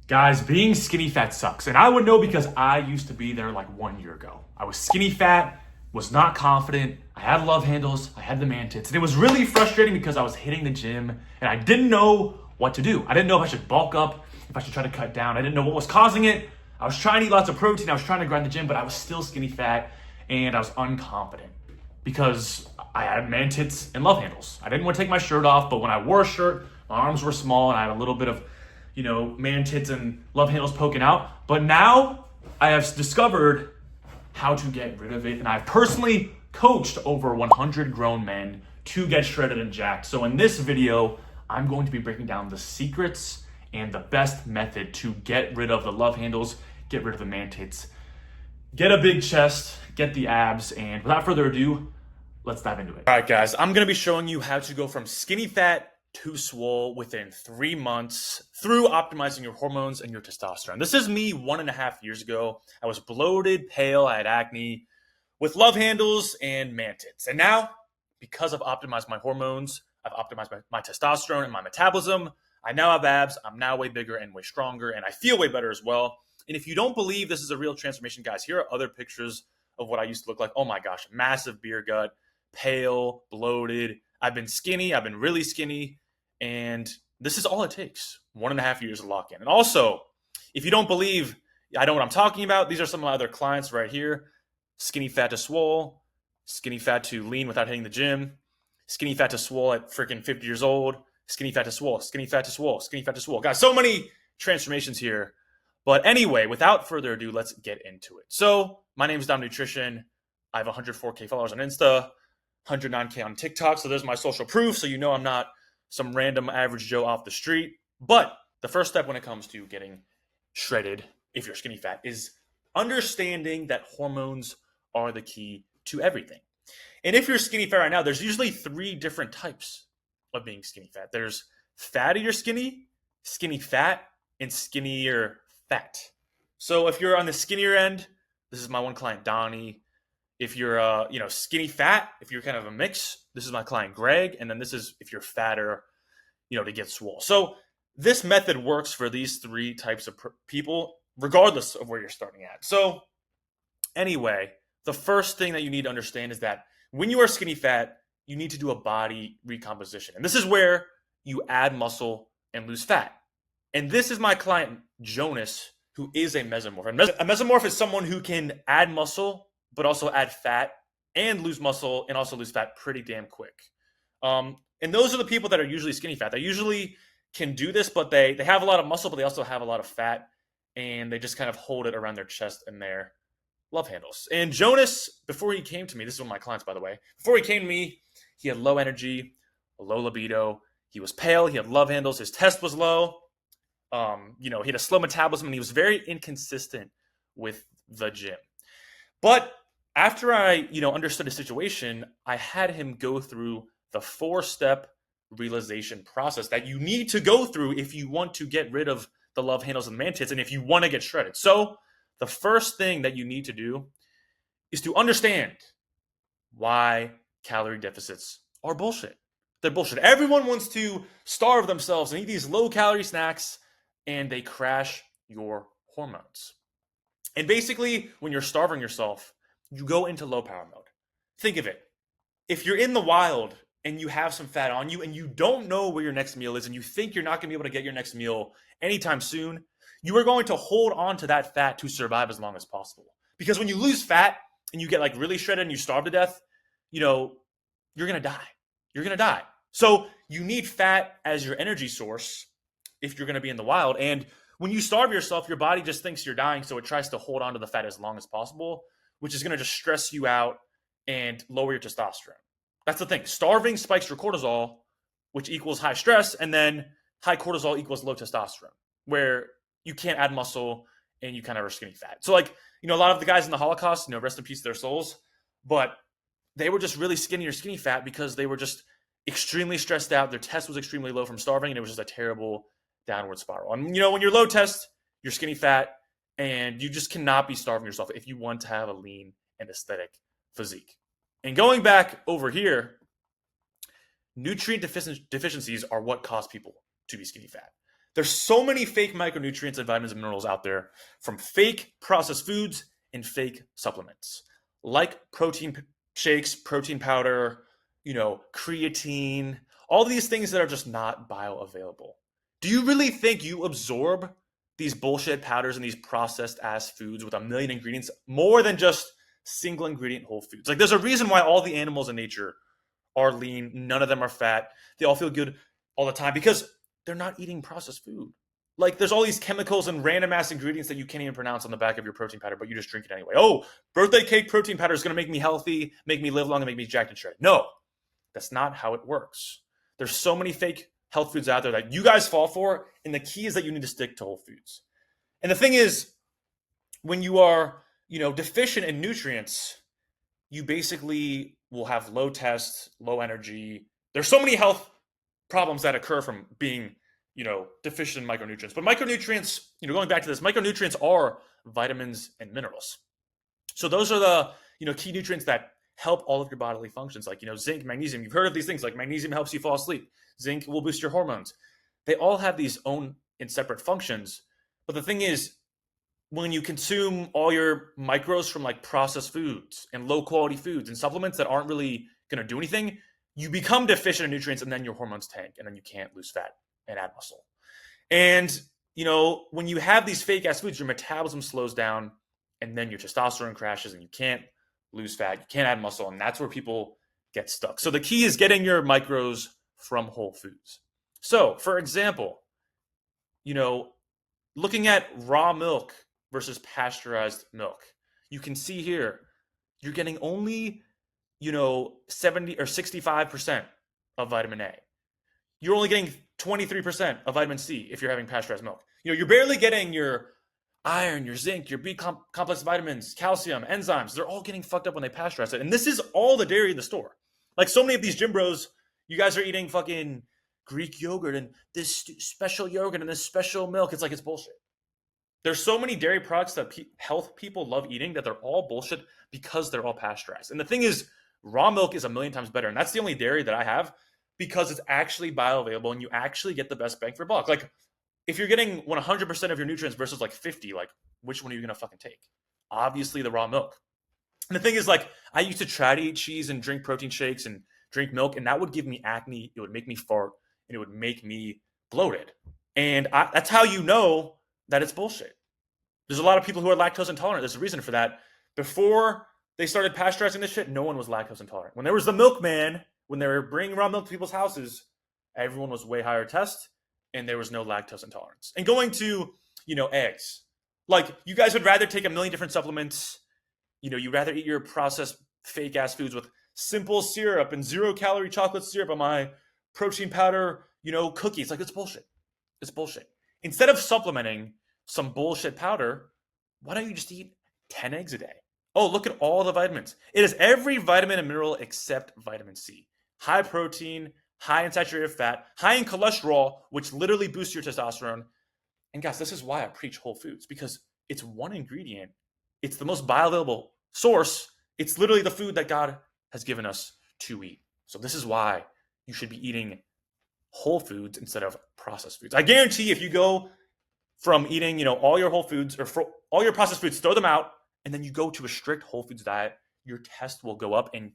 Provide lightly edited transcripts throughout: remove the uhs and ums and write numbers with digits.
Guys, being skinny fat sucks. And I would know because I used to be there like 1 year ago. I was skinny fat, was not confident. I had love handles, I had the man tits. And it was really frustrating because I was hitting the gym and I didn't know what to do. I didn't know if I should bulk up, if I should try to cut down. I didn't know what was causing it. I was trying to eat lots of protein. I was trying to grind the gym, but I was still skinny fat and I was unconfident because I had man tits and love handles. I didn't want to take my shirt off, but when I wore a shirt, my arms were small and I had a little bit of man tits and love handles poking out. But now I have discovered how to get rid of it. And I've personally coached over 100 grown men to get shredded and jacked. So in this video, I'm going to be breaking down the secrets and the best method to get rid of the love handles, get rid of the man tits, get a big chest, get the abs. And without further ado, let's dive into it. All right, guys, I'm going to be showing you how to go from skinny fat to swole within 3 months through optimizing your hormones and your testosterone. This is me 1.5 years ago. I was bloated, pale, I had acne with love handles and man tits. And now, because I've optimized my hormones, I've optimized my testosterone and my metabolism, I now have abs, I'm now way bigger and way stronger, and I feel way better as well. And if you don't believe this is a real transformation, guys, here are other pictures of what I used to look like. Oh my gosh, massive beer gut, pale, bloated. I've been skinny, I've been really skinny, and this is all it takes. 1.5 years to lock in. And also, if you don't believe I know what I'm talking about, these are some of my other clients right here. Skinny fat to swole, skinny fat to lean without hitting the gym, skinny fat to swole at freaking 50 years old, skinny fat to swole, skinny fat to swole, skinny fat to swole. Guys, so many transformations here. But anyway, without further ado, let's get into it. So my name is Dom Nutrition. I have 104K followers on Insta, 109K on TikTok. So there's my social proof. So you know I'm not some random average Joe off the street. But the first step when it comes to getting shredded, if you're skinny fat, is understanding that hormones are the key to everything. And if you're skinny fat right now, there's usually 3 different types of being skinny fat. There's fattier skinny, skinny fat, and skinnier fat. So if you're on the skinnier end, this is my one client, Donnie. If you're skinny fat, if you're kind of a mix, this is my client, Greg. And then this is if you're fatter, to get swole. So this method works for these 3 types of people, regardless of where you're starting at. So anyway, the first thing that you need to understand is that when you are skinny fat, you need to do a body recomposition. And this is where you add muscle and lose fat. And this is my client, Jonas, who is a mesomorph. And a mesomorph is someone who can add muscle, but also add fat and lose muscle and also lose fat pretty damn quick. And those are the people that are usually skinny fat. They usually can do this, but they have a lot of muscle, but they also have a lot of fat, and they just kind of hold it around their chest and their love handles. And Jonas, before he came to me, this is one of my clients, by the way, before he came to me, he had low energy, a low libido, he was pale, he had love handles, his test was low, he had a slow metabolism, and he was very inconsistent with the gym. But after I, understood the situation, I had him go through the 4-step realization process that you need to go through if you want to get rid of the love handles and man tits and if you want to get shredded. So the first thing that you need to do is to understand why calorie deficits are bullshit. They're bullshit. Everyone wants to starve themselves and eat these low-calorie snacks, and they crash your hormones. And basically, when you're starving yourself, you go into low-power mode. Think of it. If you're in the wild and you have some fat on you and you don't know where your next meal is and you think you're not going to be able to get your next meal anytime soon, you are going to hold on to that fat to survive as long as possible. Because when you lose fat and you get really shredded and you starve to death, you're going to die. You're going to die. So you need fat as your energy source if you're going to be in the wild. And when you starve yourself, your body just thinks you're dying, so it tries to hold on to the fat as long as possible, which is going to just stress you out and lower your testosterone. That's the thing. Starving spikes your cortisol, which equals high stress, and then high cortisol equals low testosterone, where you can't add muscle and you kind of are skinny fat. So a lot of the guys in the Holocaust, rest in peace to their souls, but they were just really skinny or skinny fat because they were just extremely stressed out. Their test was extremely low from starving, and it was just a terrible downward spiral. And, when you're low test, you're skinny fat, and you just cannot be starving yourself if you want to have a lean and aesthetic physique. And going back over here, nutrient deficiencies are what cause people to be skinny fat. There's so many fake micronutrients and vitamins and minerals out there from fake processed foods and fake supplements, like protein shakes, protein powder, creatine, all these things that are just not bioavailable. Do you really think you absorb these bullshit powders and these processed ass foods with a million ingredients more than just single ingredient whole foods? Like, there's a reason why all the animals in nature are lean, none of them are fat, they all feel good all the time because they're not eating processed food. Like, there's all these chemicals and random ass ingredients that you can't even pronounce on the back of your protein powder, but you just drink it anyway. Oh, birthday cake protein powder is going to make me healthy, make me live long, and make me jacked and shredded. No, that's not how it works. There's so many fake health foods out there that you guys fall for, and the key is that you need to stick to whole foods. And the thing is, when you are, deficient in nutrients, you basically will have low test, low energy. There's so many health problems that occur from being, deficient in micronutrients. But micronutrients, going back to this, micronutrients are vitamins and minerals. So those are the, key nutrients that help all of your bodily functions, like, zinc, magnesium. You've heard of these things, like magnesium helps you fall asleep. Zinc will boost your hormones. They all have these own and separate functions. But the thing is, when you consume all your micros from like processed foods and low quality foods and supplements that aren't really going to do anything, you become deficient in nutrients, and then your hormones tank, and then you can't lose fat and add muscle. And, when you have these fake ass foods, your metabolism slows down, and then your testosterone crashes, and you can't lose fat, you can't add muscle, and that's where people get stuck. So the key is getting your micros from whole foods. So, for example, looking at raw milk versus pasteurized milk, you can see here, you're getting only, 70 or 65% of vitamin A. You're only getting 23% of vitamin C if you're having pasteurized milk. You're barely getting your iron, your zinc, your B complex vitamins, calcium, enzymes. They're all getting fucked up when they pasteurize it. And this is all the dairy in the store. Like, so many of these gym bros, you guys are eating fucking Greek yogurt and this special yogurt and this special milk. It's like, it's bullshit. There's so many dairy products that health people love eating that they're all bullshit because they're all pasteurized. And the thing is, raw milk is a million times better. And that's the only dairy that I have because it's actually bioavailable and you actually get the best bang for your buck. Like, if you're getting 100% of your nutrients versus like 50, like, which one are you going to fucking take? Obviously the raw milk. And the thing is, like, I used to try to eat cheese and drink protein shakes and drink milk, and that would give me acne. It would make me fart, and it would make me bloated. And that's how you know that it's bullshit. There's a lot of people who are lactose intolerant. There's a reason for that. Before they started pasteurizing this shit, no one was lactose intolerant. When there was the milkman, when they were bringing raw milk to people's houses, everyone was way higher test, and there was no lactose intolerance. And going to, eggs. Like, you guys would rather take a million different supplements. You'd rather eat your processed fake ass foods with simple syrup and 0-calorie chocolate syrup on my protein powder, cookies. Like, it's bullshit. It's bullshit. Instead of supplementing some bullshit powder, why don't you just eat 10 eggs a day? Oh, look at all the vitamins. It is every vitamin and mineral except vitamin C. High protein, high in saturated fat, high in cholesterol, which literally boosts your testosterone. And guys, this is why I preach whole foods, because it's one ingredient. It's the most bioavailable source. It's literally the food that God has given us to eat. So this is why you should be eating whole foods instead of processed foods. I guarantee if you go from eating, all your whole foods or all your processed foods, throw them out, and then you go to a strict whole foods diet, your test will go up. And,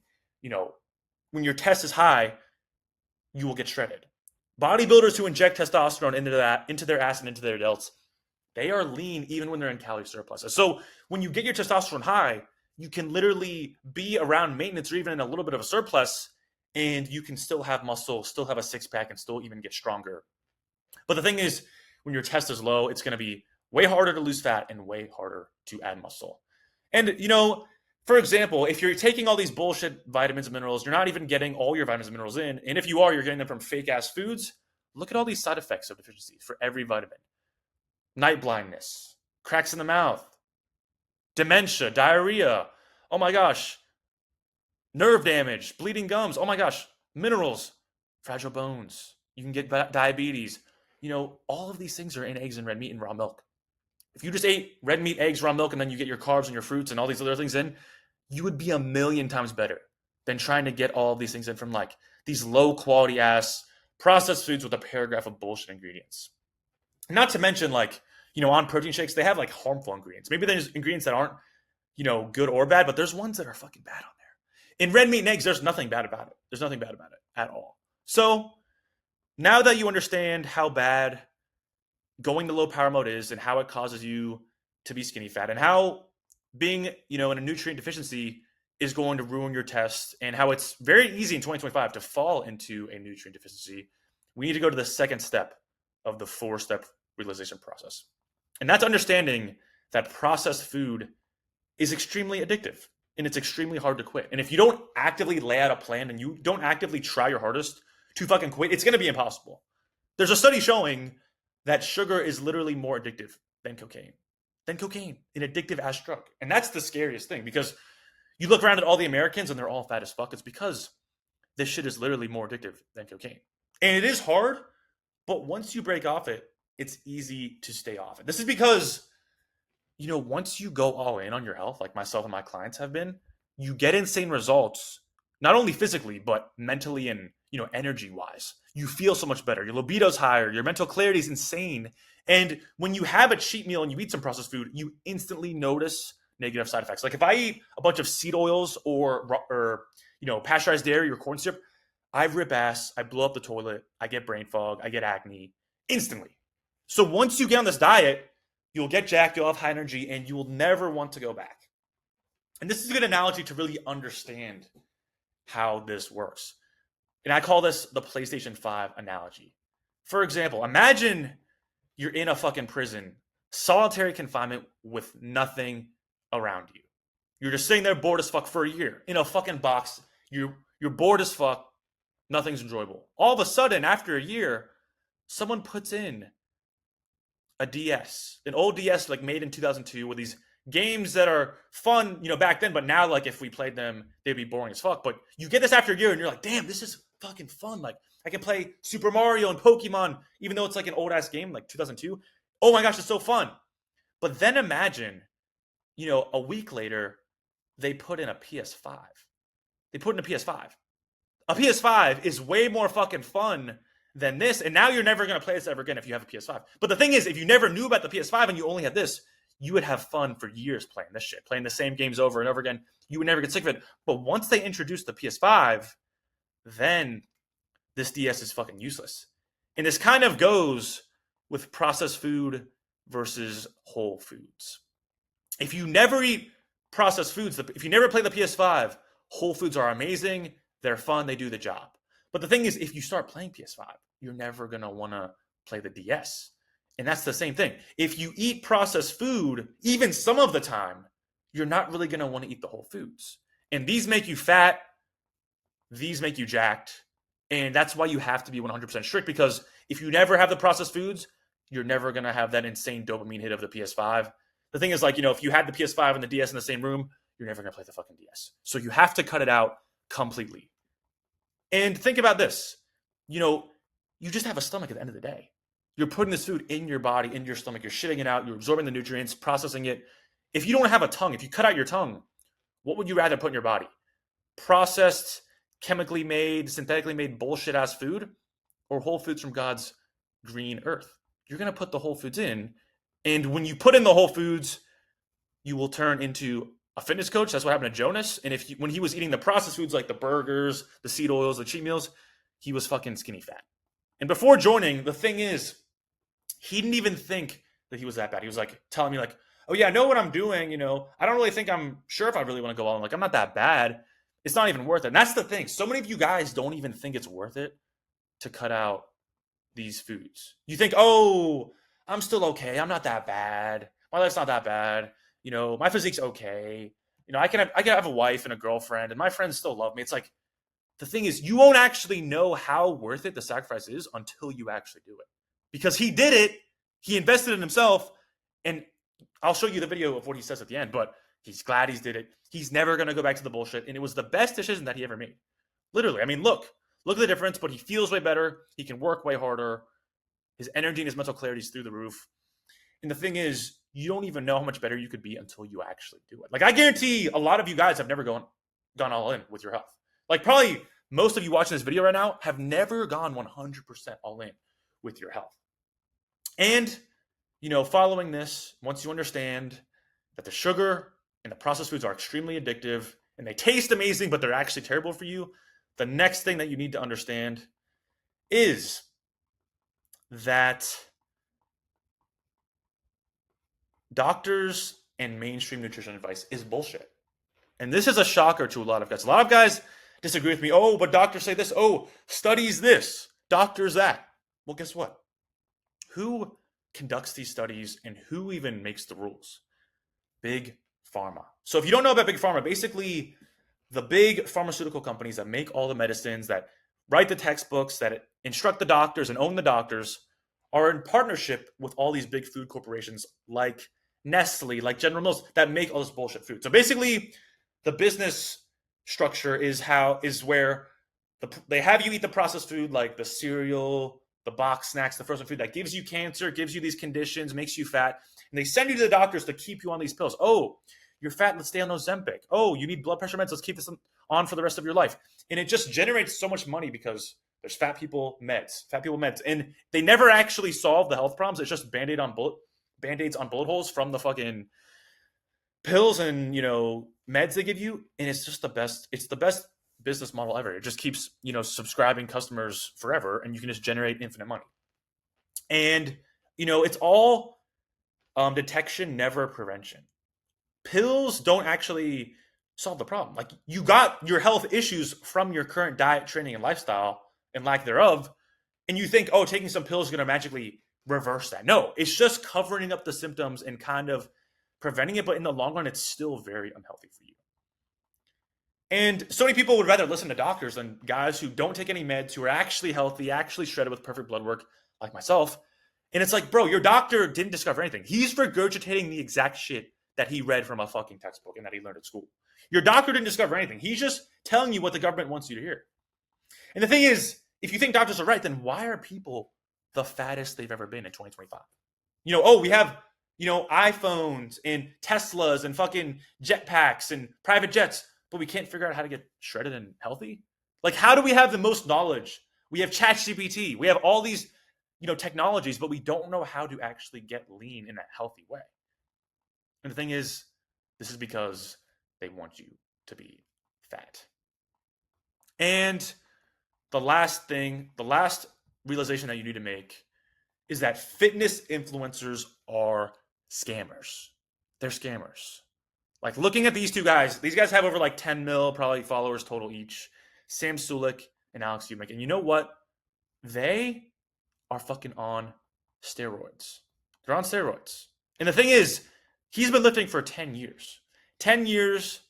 when your test is high, you will get shredded. Bodybuilders who inject testosterone into their ass and into their delts, they are lean even when they're in calorie surplus. So when you get your testosterone high, you can literally be around maintenance or even in a little bit of a surplus, and you can still have muscle, still have a six-pack, and still even get stronger. But the thing is, when your test is low, it's going to be way harder to lose fat and way harder to add muscle. And, for example, if you're taking all these bullshit vitamins and minerals, you're not even getting all your vitamins and minerals in. And if you are, you're getting them from fake-ass foods. Look at all these side effects of deficiencies for every vitamin. Night blindness, cracks in the mouth, dementia, diarrhea, oh my gosh, nerve damage, bleeding gums, oh my gosh, minerals, fragile bones, you can get diabetes. All of these things are in eggs and red meat and raw milk. If you just ate red meat, eggs, raw milk, and then you get your carbs and your fruits and all these other things in, you would be a million times better than trying to get all of these things in from like these low quality ass processed foods with a paragraph of bullshit ingredients. Not to mention, like, on protein shakes, they have like harmful ingredients. Maybe there's ingredients that aren't, good or bad, but there's ones that are fucking bad on there. In red meat and eggs, there's nothing bad about it. There's nothing bad about it at all. So now that you understand how bad going to low power mode is and how it causes you to be skinny fat and how being, in a nutrient deficiency is going to ruin your test and how it's very easy in 2025 to fall into a nutrient deficiency, we need to go to the second step of the 4-step realization process. And that's understanding that processed food is extremely addictive and it's extremely hard to quit. And if you don't actively lay out a plan and you don't actively try your hardest to fucking quit, it's going to be impossible. There's a study showing that sugar is literally more addictive than cocaine. An addictive ass drug. And that's the scariest thing because you look around at all the Americans and they're all fat as fuck. It's because this shit is literally more addictive than cocaine. And it is hard, but once you break off it, it's easy to stay off it. This is because, once you go all in on your health, like myself and my clients have been, you get insane results, not only physically, but mentally and, energy wise. You feel so much better. Your libido's higher. Your mental clarity is insane. And when you have a cheat meal and you eat some processed food, you instantly notice negative side effects. Like if I eat a bunch of seed oils or pasteurized dairy or corn syrup, I rip ass, I blow up the toilet, I get brain fog, I get acne instantly. So once you get on this diet, you'll get jacked, you'll have high energy, and you will never want to go back. And this is a good analogy to really understand how this works. And I call this the PlayStation 5 analogy. For example, imagine you're in a fucking prison, solitary confinement with nothing around you. You're just sitting there bored as fuck for a year in a fucking box. You're bored as fuck. Nothing's enjoyable. All of a sudden, after a year, someone puts in a DS, an old DS like made in 2002 with these games that are fun, back then, but now like if we played them, they'd be boring as fuck. But you get this after a year and you're like, damn, this is fucking fun. Like I can play Super Mario and Pokemon, even though it's like an old ass game, like 2002. Oh my gosh, it's so fun. But then imagine, a week later, they put in a PS5. A PS5 is way more fucking fun than this. And now you're never going to play this ever again if you have a PS5. But the thing is, if you never knew about the PS5 and you only had this, you would have fun for years playing this shit, playing the same games over and over again. You would never get sick of it. But once they introduced the PS5, then this DS is fucking useless. And this kind of goes with processed food versus whole foods. If you never eat processed foods, if you never play the PS5, whole foods are amazing. They're fun. They do the job. But the thing is, if you start playing PS5, you're never going to want to play the DS. And that's the same thing. If you eat processed food, even some of the time, you're not really going to want to eat the whole foods. And these make you fat. These make you jacked. And that's why you have to be 100% strict, because if you never have the processed foods, you're never going to have that insane dopamine hit of the PS5. The thing is, like, if you had the PS5 and the DS in the same room, you're never going to play the fucking DS. So you have to cut it out completely. And think about this. You just have a stomach at the end of the day. You're putting this food in your body, in your stomach. You're shitting it out. You're absorbing the nutrients, processing it. If you don't have a tongue, if you cut out your tongue, what would you rather put in your body? Processed, chemically made, synthetically made bullshit-ass food, or whole foods from God's green earth? You're going to put the whole foods in. And when you put in the whole foods, you will turn into a fitness coach. That's what happened to Jonas. And when he was eating the processed foods like the burgers, the seed oils, the cheat meals, he was fucking skinny fat. And before joining, the thing is, he didn't even think that he was that bad. He was like telling me like, oh yeah, I know what I'm doing. I don't really think I'm sure if I really want to go on. Like, I'm not that bad. It's not even worth it. And that's the thing. So many of you guys don't even think it's worth it to cut out these foods. You think, oh, I'm still okay. I'm not that bad. My life's not that bad. My physique's okay. I can have a wife and a girlfriend and my friends still love me. It's like, the thing is, you won't actually know how worth it the sacrifice is until you actually do it. Because he did it. He invested in himself. And I'll show you the video of what he says at the end, but he's glad he did it. He's never going to go back to the bullshit. And it was the best decision that he ever made. Literally. I mean, look at the difference, but he feels way better. He can work way harder. His energy and his mental clarity is through the roof. And the thing is, you don't even know how much better you could be until you actually do it. Like, I guarantee a lot of you guys have never gone all in with your health. Like, probably most of you watching this video right now have never gone 100% all in with your health. And, following this, once you understand that the sugar and the processed foods are extremely addictive and they taste amazing, but they're actually terrible for you, the next thing that you need to understand is that doctors and mainstream nutrition advice is bullshit. And this is a shocker to a lot of guys. A lot of guys disagree with me. Oh, but doctors say this. Oh, studies this. Doctors that. Well, guess what? Who conducts these studies and who even makes the rules? Big Pharma. So if you don't know about Big Pharma, basically the big pharmaceutical companies that make all the medicines, that write the textbooks, that instruct the doctors and own the doctors, are in partnership with all these big food corporations like Nestle, like General Mills, that make all this bullshit food. So basically, the business structure is where they have you eat the processed food, like the cereal, the box snacks, the frozen food that gives you cancer, gives you these conditions, makes you fat, and they send you to the doctors to keep you on these pills. Oh, you're fat, let's stay on Ozempic. Oh, you need blood pressure meds, let's keep this on for the rest of your life. And it just generates so much money because there's fat people meds, and they never actually solve the health problems. It's just band-aids on bullet holes from the fucking pills and meds they give you, and it's just the best. It's the best business model ever. It just keeps subscribing customers forever, and you can just generate infinite money. And it's all detection, never prevention. Pills don't actually solve the problem. Like, you got your health issues from your current diet, training, and lifestyle and lack thereof, and you think, oh, taking some pills is going to magically reverse that. No, it's just covering up the symptoms and kind of preventing it, but in the long run, it's still very unhealthy for you. And so many people would rather listen to doctors than guys who don't take any meds, who are actually healthy, actually shredded with perfect blood work, like myself. And it's like, bro, your doctor didn't discover anything. He's regurgitating the exact shit that he read from a fucking textbook and that he learned at school. Your doctor didn't discover anything. He's just telling you what the government wants you to hear. And the thing is, if you think doctors are right, then why are people the fattest they've ever been in 2025? We have, iPhones and Teslas and fucking jetpacks and private jets, but we can't figure out how to get shredded and healthy. Like, how do we have the most knowledge? We have ChatGPT. We have all these, technologies, but we don't know how to actually get lean in a healthy way. And the thing is, this is because they want you to be fat. And the last realization that you need to make is that fitness influencers are scammers. They're scammers. Like, looking at these two guys, these guys have over like 10 mil probably followers total each. Sam Sulek and Alex Umek. And you know what? They are fucking on steroids. They're on steroids. And the thing is, he's been lifting for 10 years. 10 years.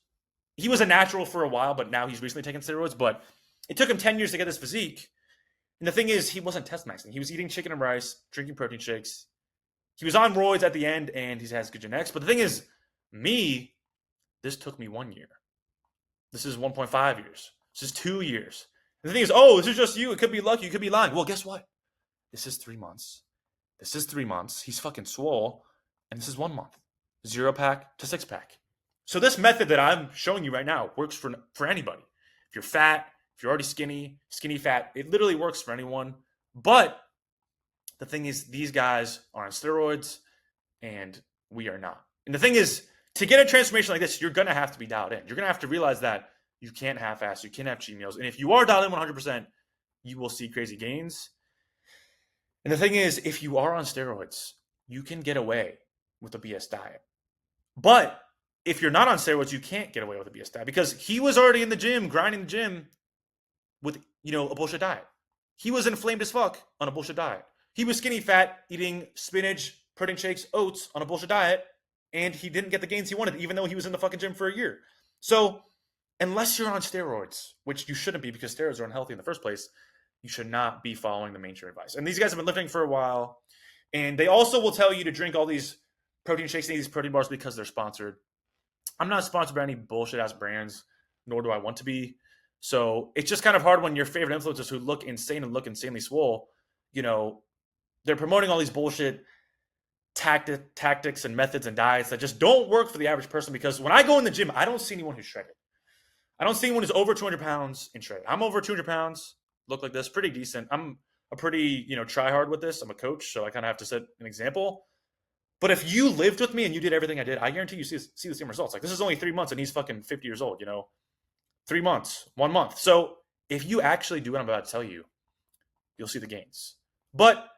He was a natural for a while, but now he's recently taken steroids. But it took him 10 years to get this physique. And the thing is, he wasn't test maxing. He was eating chicken and rice, drinking protein shakes. He was on roids at the end, and he has good genetics. But the thing is, this took me 1 year. This is 1.5 years. This is 2 years. And the thing is, this is just you. It could be lucky. You could be lying. Well, guess what? This is 3 months. He's fucking swole. And this is 1 month. 0 pack to 6 pack. So this method that I'm showing you right now works for anybody. If you're fat, if you're already skinny fat, it literally works for anyone. But the thing is, these guys are on steroids and we are not. And the thing is, to get a transformation like this, you're going to have to be dialed in. You're going to have to realize that you can't half-ass, you can't have cheat meals. And if you are dialed in 100%, you will see crazy gains. And the thing is, if you are on steroids, you can get away with a BS diet. But if you're not on steroids, you can't get away with a BS diet because he was already in the gym, grinding the gym with, a bullshit diet. He was inflamed as fuck on a bullshit diet. He was skinny fat, eating spinach, protein shakes, oats on a bullshit diet, and he didn't get the gains he wanted, even though he was in the fucking gym for a year. So, unless you're on steroids, which you shouldn't be because steroids are unhealthy in the first place, you should not be following the mainstream advice. And these guys have been lifting for a while, and they also will tell you to drink all these protein shakes and these protein bars because they're sponsored. I'm not sponsored by any bullshit-ass brands, nor do I want to be. So it's just kind of hard when your favorite influencers who look insane and look insanely swole, they're promoting all these bullshit tactics and methods and diets that just don't work for the average person. Because when I go in the gym, I don't see anyone who's shredded. I don't see anyone who's over 200 pounds and shredded. I'm over 200 pounds, look like this, pretty decent. I'm a pretty, try hard with this. I'm a coach, so I kind of have to set an example. But if you lived with me and you did everything I did, I guarantee you see the same results. Like, this is only 3 months and he's fucking 50 years old, 3 months, 1 month. So if you actually do what I'm about to tell you, you'll see the gains. But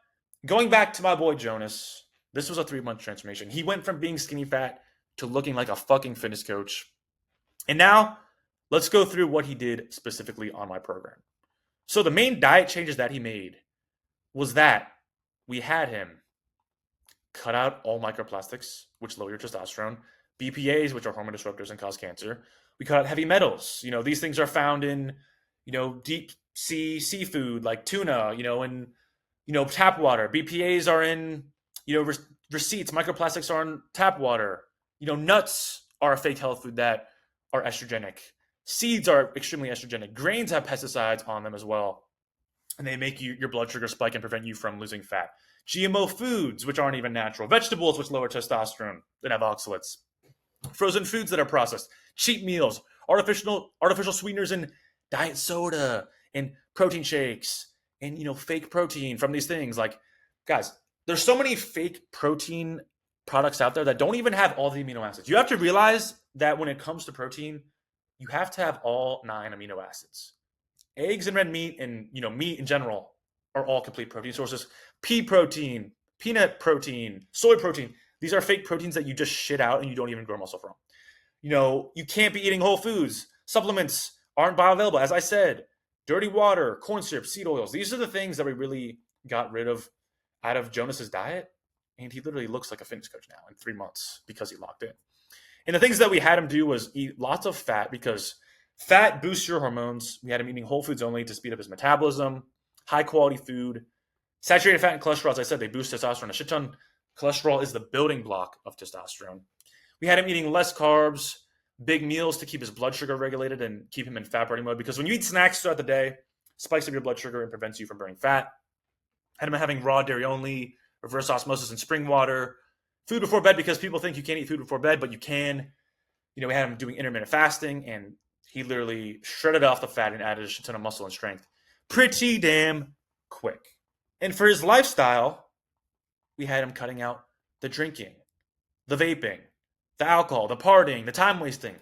going back to my boy Jonas, this was a 3-month transformation. He went from being skinny fat to looking like a fucking fitness coach. And now let's go through what he did specifically on my program. So the main diet changes that he made was that we had him cut out all microplastics, which lower your testosterone, BPAs, which are hormone disruptors and cause cancer. We cut out heavy metals. These things are found in, deep sea seafood like tuna, and, tap water. BPAs are in, receipts. Microplastics are in tap water. Nuts are a fake health food that are estrogenic. Seeds are extremely estrogenic. Grains have pesticides on them as well. And they make your blood sugar spike and prevent you from losing fat. GMO foods, which aren't even natural. Vegetables, which lower testosterone and have oxalates. Frozen foods that are processed. Cheap meals. Artificial sweeteners in diet soda and protein shakes. And, fake protein from these things. Like, guys, there's so many fake protein products out there that don't even have all the amino acids. You have to realize that when it comes to protein, you have to have all 9 amino acids. Eggs and red meat and, meat in general are all complete protein sources. Pea protein, peanut protein, soy protein. These are fake proteins that you just shit out and you don't even grow muscle from. You can't be eating whole foods. Supplements aren't bioavailable. As I said, dirty water, corn syrup, seed oils. These are the things that we really got rid of out of Jonas's diet. And he literally looks like a fitness coach now in 3 months because he locked in. And the things that we had him do was eat lots of fat because fat boosts your hormones. We had him eating whole foods only to speed up his metabolism, high quality food. Saturated fat and cholesterol, as I said, they boost testosterone a shit ton. Cholesterol is the building block of testosterone. We had him eating less carbs, big meals to keep his blood sugar regulated and keep him in fat burning mode. Because when you eat snacks throughout the day, spikes up your blood sugar and prevents you from burning fat. Had him having raw dairy only, reverse osmosis in spring water, food before bed because people think you can't eat food before bed, but you can. We had him doing intermittent fasting, and he literally shredded off the fat and added a ton of muscle and strength pretty damn quick. And for his lifestyle, we had him cutting out the drinking, the vaping, the alcohol, the partying, the time wasting,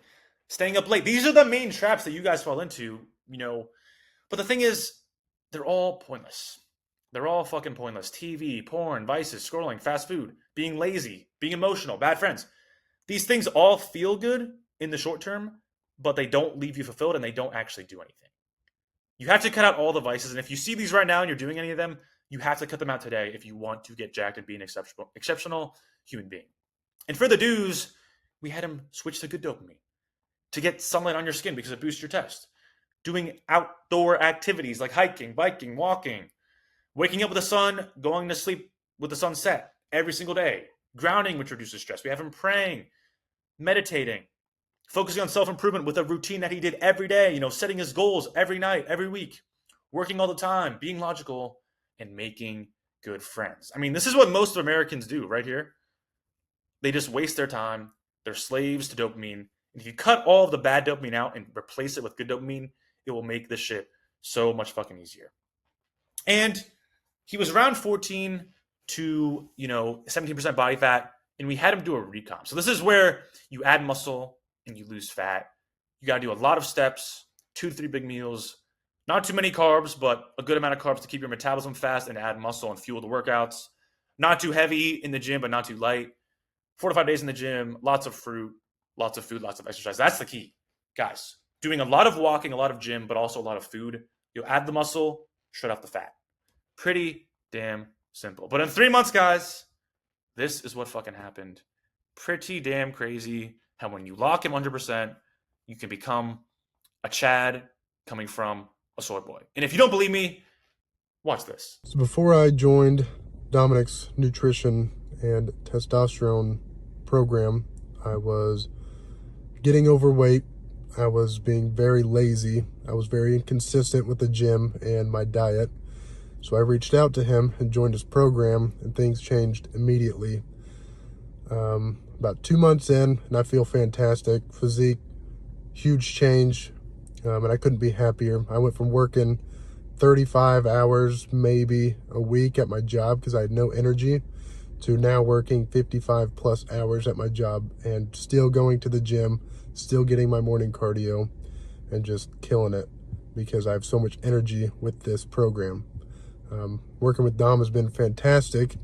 staying up late. These are the main traps that you guys fall into, But the thing is, they're all pointless. They're all fucking pointless. TV, porn, vices, scrolling, fast food, being lazy, being emotional, bad friends. These things all feel good in the short term, but they don't leave you fulfilled and they don't actually do anything. You have to cut out all the vices. And if you see these right now and you're doing any of them, you have to cut them out today if you want to get jacked and be an exceptional human being. And for the do's, we had him switch to good dopamine to get sunlight on your skin because it boosts your test. Doing outdoor activities like hiking, biking, walking, waking up with the sun, going to sleep with the sun set every single day. Grounding, which reduces stress. We have him praying, meditating, focusing on self-improvement with a routine that he did every day, setting his goals every night, every week, working all the time, being logical, and making good friends. I mean, this is what most Americans do right here. They just waste their time. They're slaves to dopamine. And if you cut all of the bad dopamine out and replace it with good dopamine, it will make this shit so much fucking easier. And he was around 14 to, 17% body fat, and we had him do a recomp. So this is where you add muscle and you lose fat. You got to do a lot of steps, 2 to 3 big meals, not too many carbs, but a good amount of carbs to keep your metabolism fast and add muscle and fuel the workouts. Not too heavy in the gym, but not too light. 4 to 5 days in the gym, lots of fruit, lots of food, lots of exercise. That's the key. Guys, doing a lot of walking, a lot of gym, but also a lot of food. You'll add the muscle, shred off the fat. Pretty damn simple. But in 3 months, guys, this is what fucking happened. Pretty damn crazy how when you lock him 100%, you can become a Chad coming from a soy boy. And if you don't believe me, watch this. So before I joined Dominic's nutrition and testosterone program, I was getting overweight. I was being very lazy. I was very inconsistent with the gym and my diet. So I reached out to him and joined his program, and things changed immediately. About 2 months in, and I feel fantastic. Physique, huge change, and I couldn't be happier. I went from working 35 hours maybe a week at my job because I had no energy, to now working 55 plus hours at my job and still going to the gym, still getting my morning cardio, and just killing it because I have so much energy with this program. Working with Dom has been fantastic.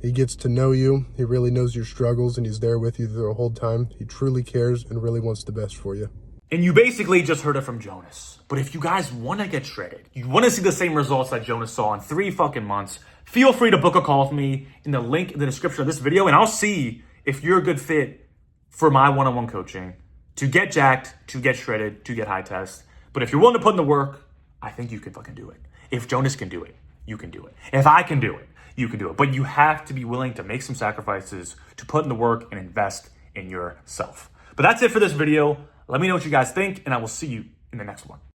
He gets to know you. He really knows your struggles, and he's there with you the whole time. He truly cares and really wants the best for you. And you basically just heard it from Jonas. But if you guys want to get shredded, you want to see the same results that Jonas saw in 3 fucking months, feel free to book a call with me in the link in the description of this video, and I'll see if you're a good fit for my one-on-one coaching to get jacked, to get shredded, to get high test. But if you're willing to put in the work, I think you can fucking do it. If Jonas can do it, you can do it. If I can do it, you can do it. But you have to be willing to make some sacrifices, to put in the work and invest in yourself. But that's it for this video. Let me know what you guys think, and I will see you in the next one.